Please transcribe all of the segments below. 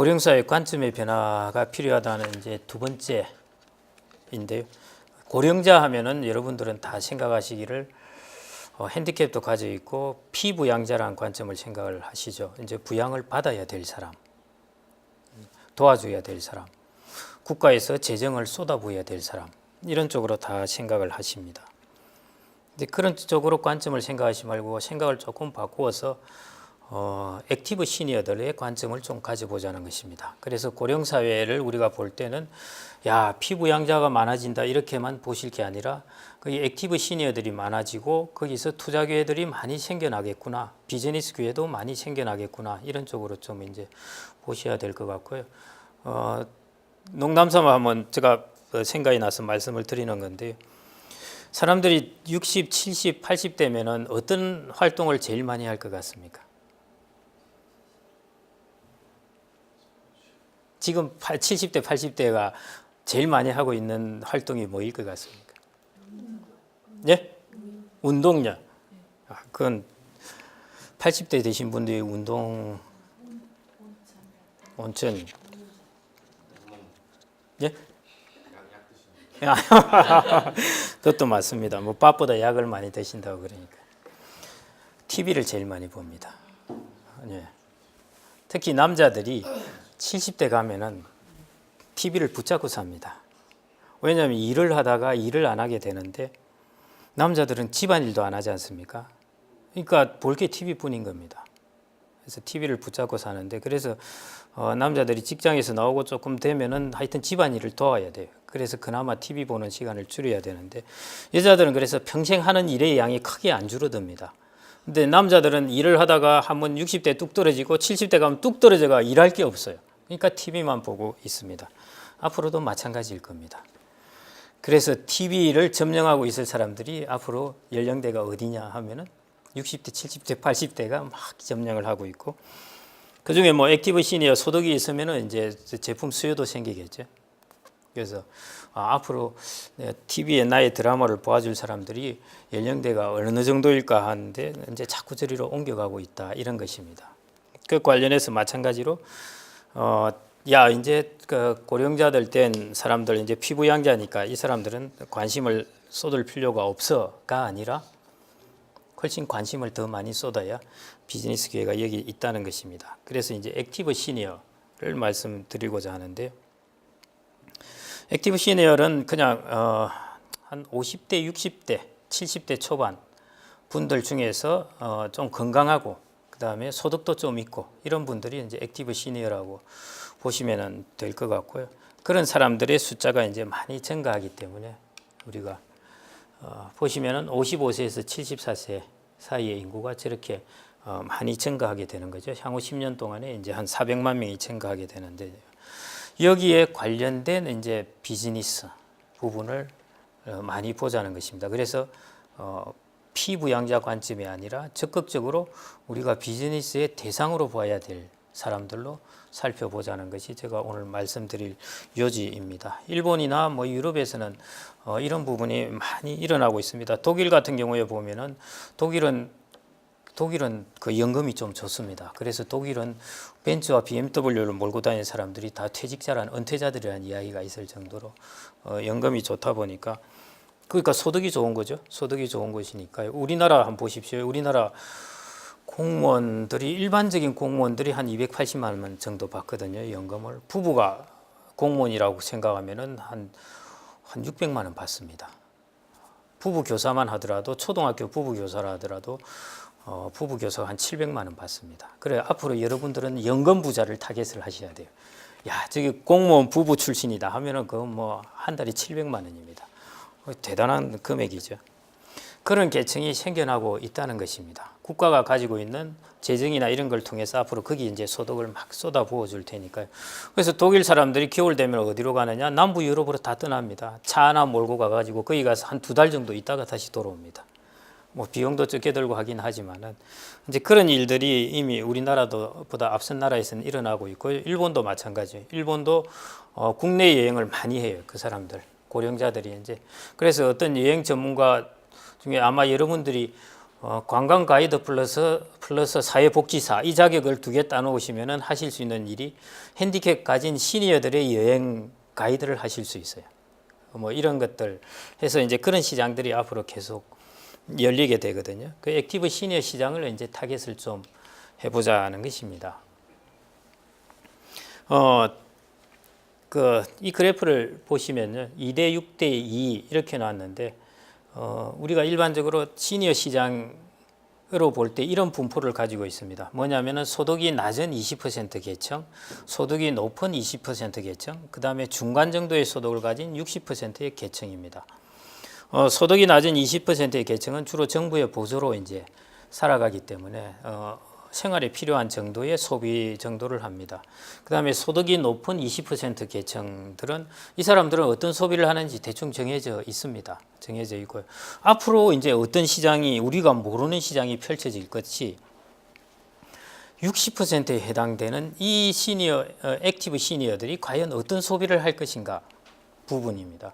고령사회 관점의 변화가 필요하다는 이제 두 번째인데요. 고령자 하면은 여러분들은 다 생각하시기를 핸디캡도 가져 있고 피부양자라는 관점을 생각을 하시죠. 이제 부양을 받아야 될 사람, 도와줘야 될 사람, 국가에서 재정을 쏟아부어야 될 사람, 이런 쪽으로 다 생각을 하십니다. 근데 그런 쪽으로 관점을 생각하지 말고 생각을 조금 바꾸어서 액티브 시니어들의 관점을 좀 가져보자는 것입니다. 그래서 고령사회를 우리가 볼 때는 야, 피부양자가 많아진다 이렇게만 보실 게 아니라 거기 액티브 시니어들이 많아지고 거기서 투자기회들이 많이 생겨나겠구나, 비즈니스 기회도 많이 생겨나겠구나, 이런 쪽으로 좀 이제 보셔야 될 것 같고요. 농담삼아 한번 제가 생각이 나서 말씀을 드리는 건데요. 사람들이 60, 70, 80대면은 어떤 활동을 제일 많이 할 것 같습니까? 지금 70대, 80대가 제일 많이 하고 있는 활동이 뭐일 것 같습니까? 예? 운동요. 그건 80대 되신 분들이 운동, 온천, 예? 그것도 맞습니다. 뭐 밥보다 약을 많이 드신다고 그러니까. TV를 제일 많이 봅니다. 예. 특히 남자들이 70대 가면은 TV를 붙잡고 삽니다. 왜냐하면 일을 하다가 일을 안 하게 되는데 남자들은 집안일도 안 하지 않습니까? 그러니까 볼 게 TV뿐인 겁니다. 그래서 TV를 붙잡고 사는데, 그래서 남자들이 직장에서 나오고 조금 되면은 하여튼 집안일을 도와야 돼요. 그래서 그나마 TV 보는 시간을 줄여야 되는데, 여자들은 그래서 평생 하는 일의 양이 크게 안 줄어듭니다. 근데 남자들은 일을 하다가 한번 60대 뚝 떨어지고 70대 가면 뚝 떨어져가 일할 게 없어요. 그러니까 TV만 보고 있습니다. 앞으로도 마찬가지일 겁니다. 그래서 TV를 점령하고 있을 사람들이 앞으로 연령대가 어디냐 하면은 60대, 70대, 80대가 막 점령을 하고 있고, 그 중에 뭐 액티브 시니어 소득이 있으면은 이제 제품 수요도 생기겠죠. 그래서 앞으로 TV에 나의 드라마를 보아줄 사람들이 연령대가 어느 정도일까 하는데 이제 자꾸 저리로 옮겨가고 있다, 이런 것입니다. 그 관련해서 마찬가지로 야, 이제 그 고령자들 된 사람들, 이제 피부양자니까 이 사람들은 관심을 쏟을 필요가 없어가 아니라 훨씬 관심을 더 많이 쏟아야 비즈니스 기회가 여기 있다는 것입니다. 그래서 이제 액티브 시니어를 말씀드리고자 하는데요. 액티브 시니어는 그냥 한 50대, 60대, 70대 초반 분들 중에서 좀 건강하고 그다음에 소득도 좀 있고 이런 분들이 이제 액티브 시니어라고 보시면 될 것 같고요. 그런 사람들의 숫자가 이제 많이 증가하기 때문에 우리가 보시면은 55세에서 74세 사이의 인구가 저렇게 많이 증가하게 되는 거죠. 향후 10년 동안에 이제 한 400만 명이 증가하게 되는데, 여기에 관련된 이제 비즈니스 부분을 많이 보자는 것입니다. 그래서 피부양자 관점이 아니라 적극적으로 우리가 비즈니스의 대상으로 봐야 될 사람들로 살펴보자는 것이 제가 오늘 말씀드릴 요지입니다. 일본이나 뭐 유럽에서는 이런 부분이 많이 일어나고 있습니다. 독일 같은 경우에 보면은 독일은 그 연금이 좀 좋습니다. 그래서 독일은 벤츠와 BMW를 몰고 다니는 사람들이 다 퇴직자란 은퇴자들이라는 이야기가 있을 정도로 연금이 좋다 보니까, 그러니까 소득이 좋은 거죠. 소득이 좋은 것이니까요. 우리나라 한번 보십시오. 우리나라 공무원들이, 일반적인 공무원들이 한 280만 원 정도 받거든요, 연금을. 부부가 공무원이라고 생각하면은 한 600만 원 받습니다. 부부 교사만 하더라도, 초등학교 부부 교사라 하더라도 부부 교사가 한 700만 원 받습니다. 그래, 앞으로 여러분들은 연금 부자를 타겟을 하셔야 돼요. 야, 저기 공무원 부부 출신이다 하면은 그건 뭐 한 달에 700만 원입니다. 대단한 금액이죠. 그런 계층이 생겨나고 있다는 것입니다. 국가가 가지고 있는 재정이나 이런 걸 통해서 앞으로 거기 이제 소득을 막 쏟아부어 줄 테니까요. 그래서 독일 사람들이 겨울 되면 어디로 가느냐? 남부 유럽으로 다 떠납니다. 차 하나 몰고 가가지고 거기 가서 한 2달 정도 있다가 다시 돌아옵니다. 뭐 비용도 적게 들고 하긴 하지만은 이제 그런 일들이 이미 우리나라보다 앞선 나라에서는 일어나고 있고요. 일본도 마찬가지예요. 일본도 국내 여행을 많이 해요. 그 사람들, 고령자들이 이제. 그래서 어떤 여행 전문가 중에 아마 여러분들이 관광 가이드 플러스 사회복지사 이 자격을 2개 따놓으시면은 하실 수 있는 일이 핸디캡 가진 시니어들의 여행 가이드를 하실 수 있어요. 뭐 이런 것들 해서 이제 그런 시장들이 앞으로 계속 열리게 되거든요. 그 액티브 시니어 시장을 이제 타겟을 좀 해보자는 것입니다. 이 그래프를 보시면요, 2대 6대 2 이렇게 나왔는데, 우리가 일반적으로 시니어 시장으로 볼 때 이런 분포를 가지고 있습니다. 뭐냐면은 소득이 낮은 20% 계층, 소득이 높은 20% 계층, 그 다음에 중간 정도의 소득을 가진 60%의 계층입니다. 소득이 낮은 20%의 계층은 주로 정부의 보조로 이제 살아가기 때문에 생활에 필요한 정도의 소비 정도를 합니다. 그 다음에 소득이 높은 20% 계층들은 이 사람들은 어떤 소비를 하는지 대충 정해져 있습니다. 정해져 있고요. 앞으로 이제 어떤 시장이 우리가 모르는 시장이 펼쳐질 것이 60%에 해당되는 이 시니어 액티브 시니어들이 과연 어떤 소비를 할 것인가 부분입니다.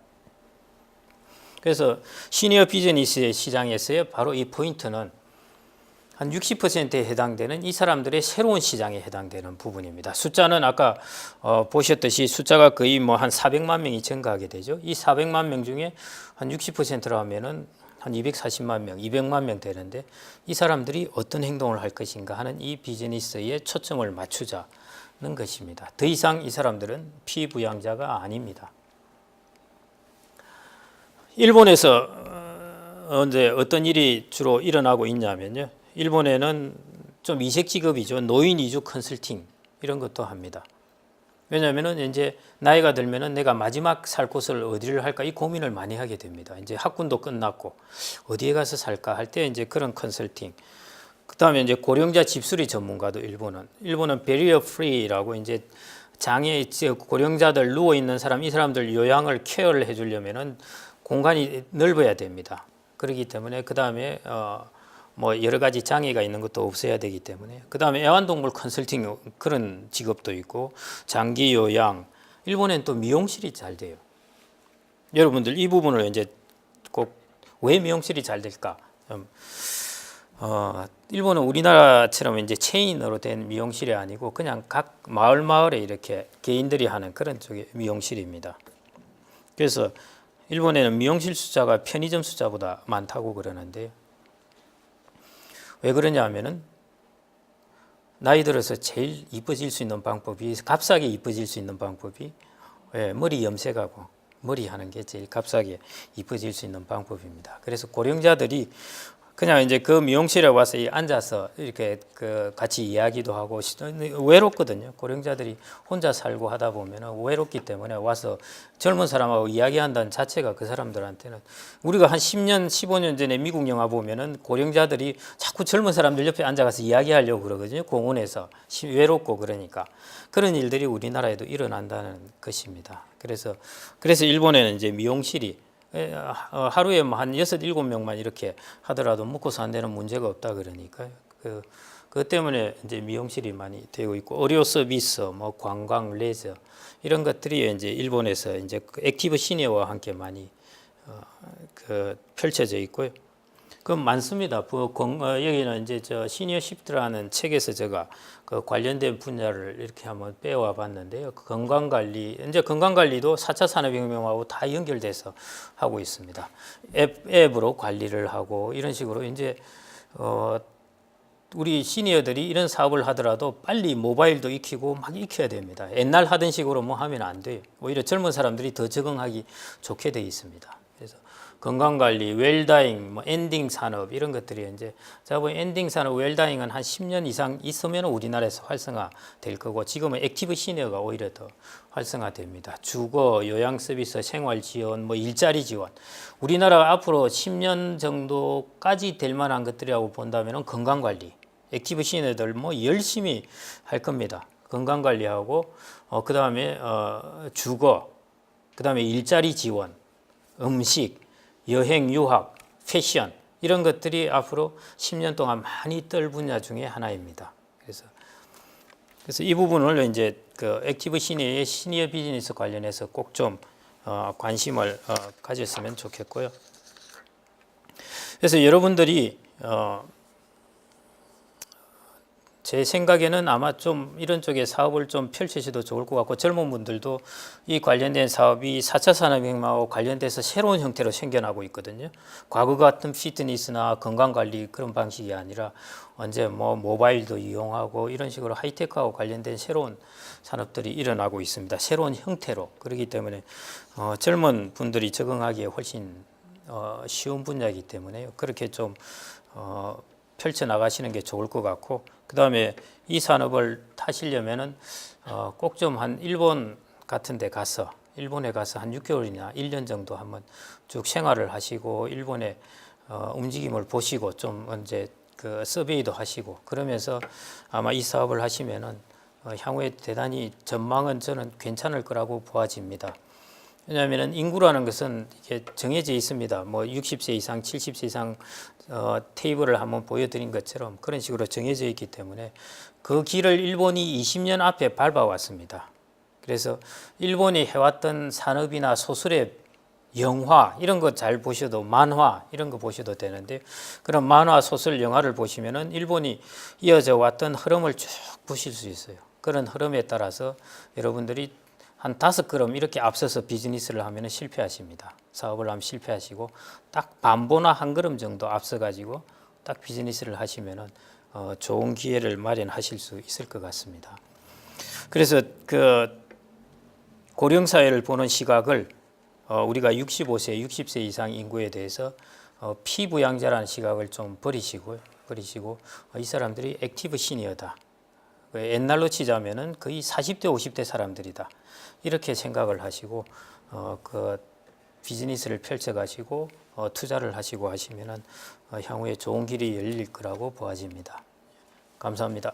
그래서 시니어 비즈니스 시장에서의 바로 이 포인트는 한 60%에 해당되는 이 사람들의 새로운 시장에 해당되는 부분입니다. 숫자는 아까 보셨듯이 숫자가 거의 뭐 한 400만 명이 증가하게 되죠. 이 400만 명 중에 한 60%라 하면은 한 240만 명, 200만 명 되는데 이 사람들이 어떤 행동을 할 것인가 하는 이 비즈니스에 초점을 맞추자는 것입니다. 더 이상 이 사람들은 피부양자가 아닙니다. 일본에서 이제 어떤 일이 주로 일어나고 있냐면요. 일본에는 좀 이색 직업이죠. 노인 이주 컨설팅 이런 것도 합니다. 왜냐하면은 이제 나이가 들면은 내가 마지막 살 곳을 어디를 할까 이 고민을 많이 하게 됩니다. 이제 학군도 끝났고 어디에 가서 살까 할 때 이제 그런 컨설팅. 그다음에 이제 고령자 집수리 전문가도 일본은 베리어 프리라고 이제 장애 고령자들 누워 있는 사람 이 사람들 요양을 케어를 해주려면은 공간이 넓어야 됩니다. 그렇기 때문에 그다음에 뭐 여러 가지 장애가 있는 것도 없어야 되기 때문에 그다음에 애완동물 컨설팅 그런 직업도 있고 장기 요양 일본엔 또 미용실이 잘 돼요. 여러분들 이 부분을 이제 꼭 왜 미용실이 잘 될까? 일본은 우리나라처럼 이제 체인으로 된 미용실이 아니고 그냥 각 마을에 이렇게 개인들이 하는 그런 쪽의 미용실입니다. 그래서 일본에는 미용실 숫자가 편의점 숫자보다 많다고 그러는데요. 왜 그러냐 하면은 나이 들어서 제일 이뻐질 수 있는 방법이 값싸게 이뻐질 수 있는 방법이 머리 염색하고 머리 하는 게 제일 값싸게 이뻐질 수 있는 방법입니다. 그래서 고령자들이 그냥 이제 그 미용실에 와서 앉아서 이렇게 같이 이야기도 하고 외롭거든요. 고령자들이 혼자 살고 하다 보면 외롭기 때문에 와서 젊은 사람하고 이야기한다는 자체가 그 사람들한테는 우리가 한 10년, 15년 전에 미국 영화 보면은 고령자들이 자꾸 젊은 사람들 옆에 앉아가서 이야기하려고 그러거든요. 공원에서 외롭고 그러니까 그런 일들이 우리나라에도 일어난다는 것입니다. 그래서 일본에는 이제 미용실이 하루에 한 6, 7명만 이렇게 하더라도 먹고 사는 데는 문제가 없다 그러니까요. 그것 때문에 이제 미용실이 많이 되고 있고 의료 서비스, 뭐 관광, 레저 이런 것들이 이제 일본에서 이제 액티브 시니어와 함께 많이 펼쳐져 있고요. 그 많습니다. 여기는 이제 저 시니어 시프트라는 책에서 제가 그 관련된 분야를 이렇게 한번 빼와 봤는데요. 건강관리, 이제 건강관리도 4차 산업혁명하고 다 연결돼서 하고 있습니다. 앱으로 관리를 하고 이런 식으로 이제 우리 시니어들이 이런 사업을 하더라도 빨리 모바일도 익히고 막 익혀야 됩니다. 옛날 하던 식으로 뭐 하면 안 돼요. 오히려 젊은 사람들이 더 적응하기 좋게 되어 있습니다. 그래서 건강관리, 웰다잉, 뭐 엔딩 산업 이런 것들이 이제 제가 보기엔 엔딩 산업, 웰다잉은 한 10년 이상 있으면 우리나라에서 활성화될 거고 지금은 액티브 시니어가 오히려 더 활성화됩니다. 주거, 요양 서비스, 생활 지원, 뭐 일자리 지원. 우리나라가 앞으로 10년 정도까지 될 만한 것들이라고 본다면 건강관리, 액티브 시니어들 뭐 열심히 할 겁니다. 건강관리하고 그다음에 주거, 그다음에 일자리 지원, 음식, 여행, 유학, 패션 이런 것들이 앞으로 10년 동안 많이 뜰 분야 중에 하나입니다. 그래서 이 부분을 이제 그 액티브 시니어의 시니어 비즈니스 관련해서 꼭 좀 관심을 가졌으면 좋겠고요. 그래서 여러분들이 제 생각에는 아마 좀 이런 쪽에 사업을 좀 펼치셔도 좋을 것 같고, 젊은 분들도 이 관련된 사업이 4차 산업혁명하고 관련돼서 새로운 형태로 생겨나고 있거든요. 과거 같은 피트니스나 건강관리 그런 방식이 아니라 언제 뭐 모바일도 이용하고 이런 식으로 하이테크하고 관련된 새로운 산업들이 일어나고 있습니다. 새로운 형태로. 그렇기 때문에 젊은 분들이 적응하기에 훨씬 쉬운 분야이기 때문에 그렇게 좀 펼쳐 나가시는 게 좋을 것 같고, 그 다음에 이 산업을 타시려면은 꼭 좀 한 일본 같은 데 가서, 일본에 가서 한 6개월이나 1년 정도 한번 쭉 생활을 하시고 일본의 움직임을 보시고 좀 이제 그 서베이도 하시고 그러면서 아마 이 사업을 하시면은 향후에 대단히 전망은 저는 괜찮을 거라고 보아집니다. 왜냐하면 인구라는 것은 이게 정해져 있습니다. 뭐 60세 이상, 70세 이상 테이블을 한번 보여드린 것처럼 그런 식으로 정해져 있기 때문에 그 길을 일본이 20년 앞에 밟아왔습니다. 그래서 일본이 해왔던 산업이나 소설의 영화 이런 거 잘 보셔도, 만화 이런 거 보셔도 되는데, 그런 만화, 소설, 영화를 보시면은 일본이 이어져 왔던 흐름을 쭉 보실 수 있어요. 그런 흐름에 따라서 여러분들이 한 5걸음 이렇게 앞서서 비즈니스를 하면 실패하십니다. 사업을 하면 실패하시고 딱 반보나 한 걸음 정도 앞서 가지고 딱 비즈니스를 하시면은 좋은 기회를 마련하실 수 있을 것 같습니다. 그래서 그 고령 사회를 보는 시각을 우리가 65세, 60세 이상 인구에 대해서 피부양자라는 시각을 좀 버리시고 이 사람들이 액티브 시니어다. 옛날로 치자면은 거의 40대, 50대 사람들이다. 이렇게 생각을 하시고 그 비즈니스를 펼쳐 가시고 투자를 하시고 하시면은 향후에 좋은 길이 열릴 거라고 보아집니다. 감사합니다.